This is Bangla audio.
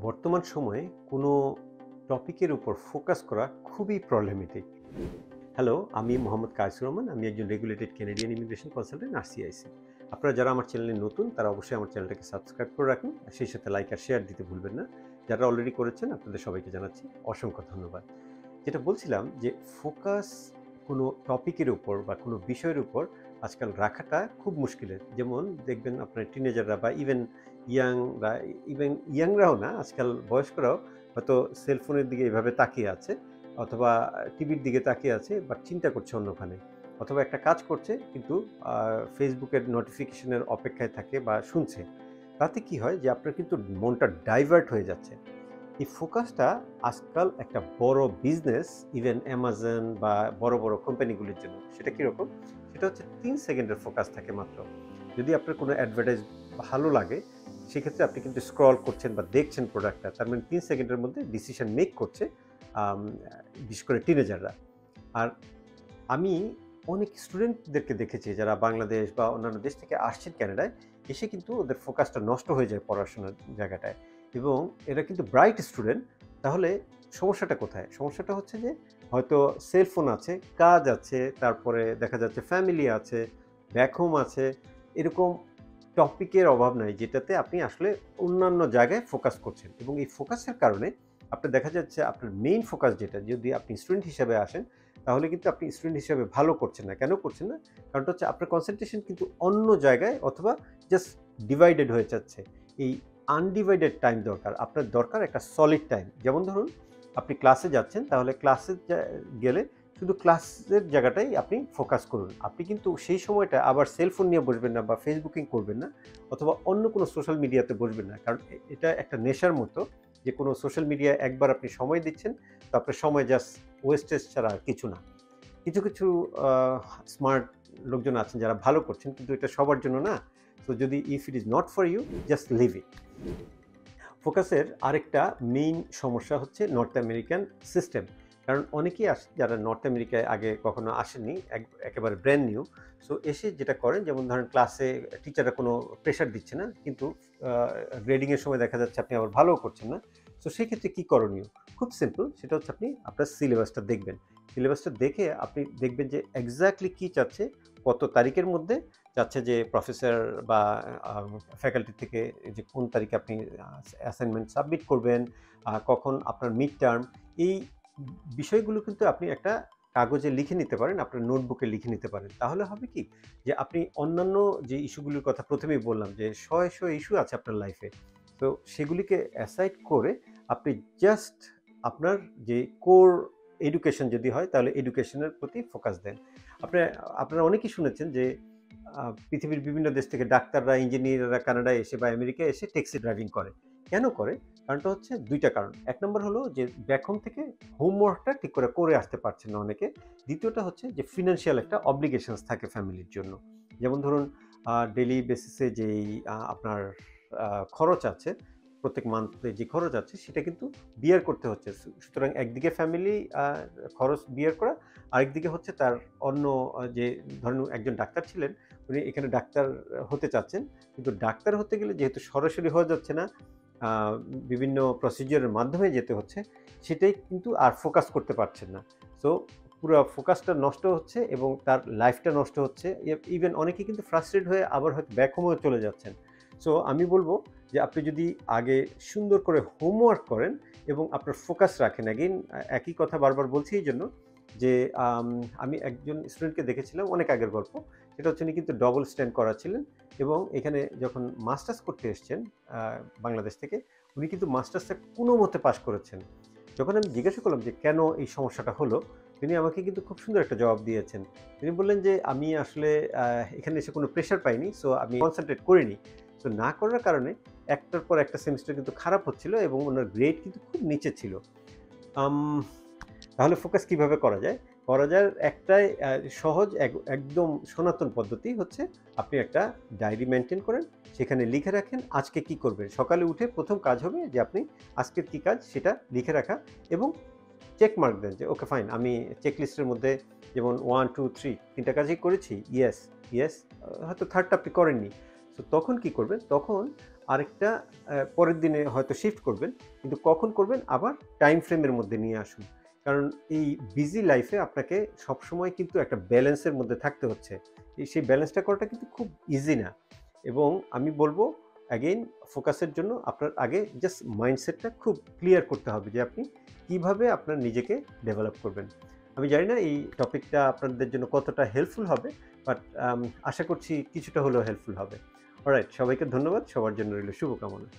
বর্তমান সময়ে কোনো টপিকের উপর ফোকাস করা খুবই প্রবলেমেটিক। হ্যালো, আমি মোহাম্মদ কায়েসুর রহমান। আমি একজন regulated Canadian immigration consultant RCIC. আপনারা যারা আমার চ্যানেলে নতুন তারা অবশ্যই আমার চ্যানেলটাকে সাবস্ক্রাইব করে রাখুন, আর সেই সাথে লাইক আর শেয়ার দিতে ভুলবেন না। যারা অলরেডি করেছেন আপনাদের সবাইকে জানাচ্ছি অসংখ্য ধন্যবাদ। যেটা বলছিলাম যে ফোকাস কোনো টপিকের উপর বা কোনো বিষয়ের উপর আজকাল রাখাটা খুব মুশকিলের। যেমন দেখবেন আপনার টিনেজাররা বা ইয়াংরা ইয়াংরাও না, আজকাল বয়স্করাও হয়তো সেলফোনের দিকে এভাবে তাকিয়ে আছে, অথবা টিভির দিকে তাকিয়ে আছে, বাট চিন্তা করছে অন্যখানে, অথবা একটা কাজ করছে কিন্তু ফেসবুকের নোটিফিকেশনের অপেক্ষায় থাকে বা শুনছে। তাতে কি হয় যে আপনার কিন্তু মনটা ডাইভার্ট হয়ে যাচ্ছে। এই ফোকাসটা আজকাল একটা বড় বিজনেস, ইভেন অ্যামাজন বা বড় বড় কোম্পানিগুলির জন্য। সেটা কীরকম? সেটা হচ্ছে 3 সেকেন্ডের ফোকাস থাকে মাত্র। যদি আপনার কোনো অ্যাডভার্টাইজ ভালো লাগে, সেক্ষেত্রে আপনি কিন্তু স্ক্রল করছেন বা দেখছেন প্রোডাক্টটা, তার মানে 3 সেকেন্ডের মধ্যে ডিসিশন মেক করছে, বিশেষ করে টিনেজাররা। আর আমি অনেক স্টুডেন্টদেরকে দেখেছি যারা বাংলাদেশ বা অন্যান্য দেশ থেকে আসছেন কানাডায়, এসে কিন্তু ওদের ফোকাসটা নষ্ট হয়ে যায় পড়াশোনার জায়গাটায়, এবং এরা কিন্তু ব্রাইট স্টুডেন্ট। তাহলে সমস্যাটা কোথায়? সমস্যাটা হচ্ছে যে হয়তো সেলফোন আছে, কাজ আছে, তারপরে দেখা যাচ্ছে ফ্যামিলি আছে, ব্যাক হোম আছে, এরকম টপিকের অভাব নাই যেটাতে আপনি আসলে অন্যান্য জায়গায় ফোকাস করছেন, এবং এই ফোকাসের কারণে আপনার দেখা যাচ্ছে আপনার মেইন ফোকাস যেটা, যদি আপনি স্টুডেন্ট হিসেবে আসেন তাহলে কিন্তু আপনি স্টুডেন্ট হিসেবে ভালো করছেন না। কেন করছেন না? কারণটা হচ্ছে আপনার কনসেন্ট্রেশন কিন্তু অন্য জায়গায়, অথবা জাস্ট ডিভাইডেড হয়ে যাচ্ছে। এই আনডিভাইডেড টাইম দরকার। আপনার দরকার একটা সলিড টাইম। যেমন ধরুন আপনি ক্লাসে যাচ্ছেন, তাহলে ক্লাসে গেলে শুধু ক্লাসের জায়গাটাই আপনি ফোকাস করুন। আপনি কিন্তু সেই সময়টা আবার সেলফোন নিয়ে বসবেন না বা ফেসবুকিং করবেন না, অথবা অন্য কোনো সোশ্যাল মিডিয়াতে বসবেন না। কারণ এটা একটা নেশার মতো, যে কোনো সোশ্যাল মিডিয়ায় একবার আপনি সময় দিচ্ছেন, তো আপনার সময় জাস্ট ওয়েস্টেজ ছাড়া আর কিছু না। কিছু কিছু স্মার্ট লোকজন আছেন যারা ভালো করছেন, কিন্তু এটা সবার জন্য না। তো যদি if it is not for you, just leave it. ফোকাসের আরেকটা মেইন সমস্যা হচ্ছে নর্থ আমেরিকান সিস্টেম। কারণ অনেকেই আসে যারা নর্থ আমেরিকায় আগে কখনো আসেননি, একেবারে ব্র্যান্ড নিউ। সো এসে যেটা করেন, যেমন ধরেন ক্লাসে টিচাররা কোনো প্রেশার দিচ্ছে না, কিন্তু গ্রেডিংয়ের সময় দেখা যাচ্ছে আপনি আবার ভালোও করছেন না। সো সেক্ষেত্রে কী করণীয়? খুব সিম্পল। সেটা হচ্ছে আপনি আপনার সিলেবাসটা দেখবেন। সিলেবাসটা দেখে আপনি দেখবেন যে এক্স্যাক্টলি কী চাচ্ছে, কত তারিখের মধ্যে চাচ্ছে যে প্রফেসর বা ফ্যাকাল্টি থেকে, যে কোন তারিখে আপনি অ্যাসাইনমেন্ট সাবমিট করবেন, কখন আপনার মিড টার্ম, এই বিষয়গুলো কিন্তু আপনি একটা কাগজে লিখে নিতে পারেন, আপনার নোটবুকে লিখে নিতে পারেন। তাহলে হবে কি, যে আপনি অন্যান্য যে ইস্যুগুলির কথা প্রথমেই বললাম, যে শয়ে ইস্যু আছে আপনার লাইফে, তো সেগুলিকে অ্যাসাইড করে আপনি জাস্ট আপনার যে কোর এডুকেশন যদি হয়, তাহলে এডুকেশনের প্রতি ফোকাস দেন। আপনারা অনেকেই শুনেছেন যে পৃথিবীর বিভিন্ন দেশ থেকে ডাক্তাররা, ইঞ্জিনিয়াররা কানাডায় এসে বা আমেরিকায় এসে ট্যাক্সি ড্রাইভিং করে। কেন করে? কারণটা হচ্ছে ২টা কারণ। ১ নম্বর হলো যে ব্যাক হোম থেকে হোমওয়ার্কটা ঠিক করে আসতে পারছেন না অনেকে। দ্বিতীয়টা হচ্ছে যে ফিন্যান্সিয়াল একটা অব্লিগেশনস থাকে ফ্যামিলির জন্য। যেমন ধরুন ডেইলি বেসিসে যেই আপনার খরচ আছে, প্রত্যেক মান্থে যে খরচ আছে সেটা কিন্তু বিয়ার করতে হচ্ছে। সুতরাং একদিকে ফ্যামিলি খরচ বিয়ার করা, আরেকদিকে হচ্ছে তার অন্য যে ধরেন একজন ডাক্তার ছিলেন, উনি এখানে ডাক্তার হতে চাচ্ছেন, কিন্তু ডাক্তার হতে গেলে যেহেতু সরাসরি হওয়া যাচ্ছে না, বিভিন্ন প্রসিডিওরের মাধ্যমে যেতে হচ্ছে, সেটাই কিন্তু আর ফোকাস করতে পারছেন না। সো পুরো ফোকাসটা নষ্ট হচ্ছে এবং তার লাইফটা নষ্ট হচ্ছে। ইভেন অনেকে কিন্তু ফ্রাস্ট্রেটেড হয়ে আবার হয়তো ব্যাক হোমেও চলে যাচ্ছেন। সো আমি বলব যে আপনি যদি আগে সুন্দর করে হোমওয়ার্ক করেন এবং আপনার ফোকাস রাখেন, অ্যাগেইন একই কথা বারবার বলছি এই জন্য যে আমি একজন স্টুডেন্টকে দেখেছিলাম, অনেক আগের গল্প। সেটা হচ্ছে উনি কিন্তু ডবল স্ট্যান্ড করা ছিলেন, এবং এখানে যখন মাস্টার্স করতে এসছেন বাংলাদেশ থেকে, উনি কিন্তু মাস্টার্সে কোনো মতে পাস করেছেন। যখন আমি জিজ্ঞাসা করলাম যে কেন এই সমস্যাটা হলো, তিনি আমাকে কিন্তু খুব সুন্দর একটা জবাব দিয়েছেন। তিনি বললেন যে আমি আসলে এখানে এসে কোনো প্রেশার পাইনি, সো আমি কনসেন্ট্রেট করিনি। সো না করার কারণে একটার পর একটা সেমিস্টার কিন্তু খারাপ হচ্ছিল, এবং ওনার গ্রেড কিন্তু খুব নিচে ছিল। আম তাহলে ফোকাস কিভাবে করা যায়? করা যায় একটাই সহজ একদম সনাতন পদ্ধতি হচ্ছে, আপনি একটা ডায়েরি মেইনটেইন করেন। সেখানে লিখে রাখেন আজকে কি করবেন। সকালে উঠে ১ম কাজ হবে যে আপনি আজকের কি কাজ সেটা লিখে রাখা, এবং চেক মার্ক দেন যে ওকে ফাইন, আমি চেক লিস্টের মধ্যে যেমন 1, 2, 3 3টা কাজই করেছি। Yes, yes. হয়তো 3rd টা আপনি করেননি। সো তখন কি করবেন? তখন আরেকটা পরের দিনে হয়তো শিফট করবেন, কিন্তু কখন করবেন আবার টাইম ফ্রেমের মধ্যে নিয়ে আসুন। কারণ এই বিজি লাইফে আপনাকে সবসময় কিন্তু একটা ব্যালেন্সের মধ্যে থাকতে হচ্ছে। সেই ব্যালেন্সটা করাটা কিন্তু খুব ইজি না। এবং আমি বলবো অ্যাগেইন ফোকাসের জন্য আপনার আগে জাস্ট মাইন্ডসেটটা খুব ক্লিয়ার করতে হবে যে আপনি কিভাবে আপনার নিজেকে ডেভেলপ করবেন। আমি জানি না এই টপিকটা আপনাদের জন্য কতটা হেল্পফুল হবে, বাট আশা করছি কিছুটা হলেও হেল্পফুল হবে। অলরাইট, সবাইকে ধন্যবাদ। সবার জন্য রইল শুভকামনা।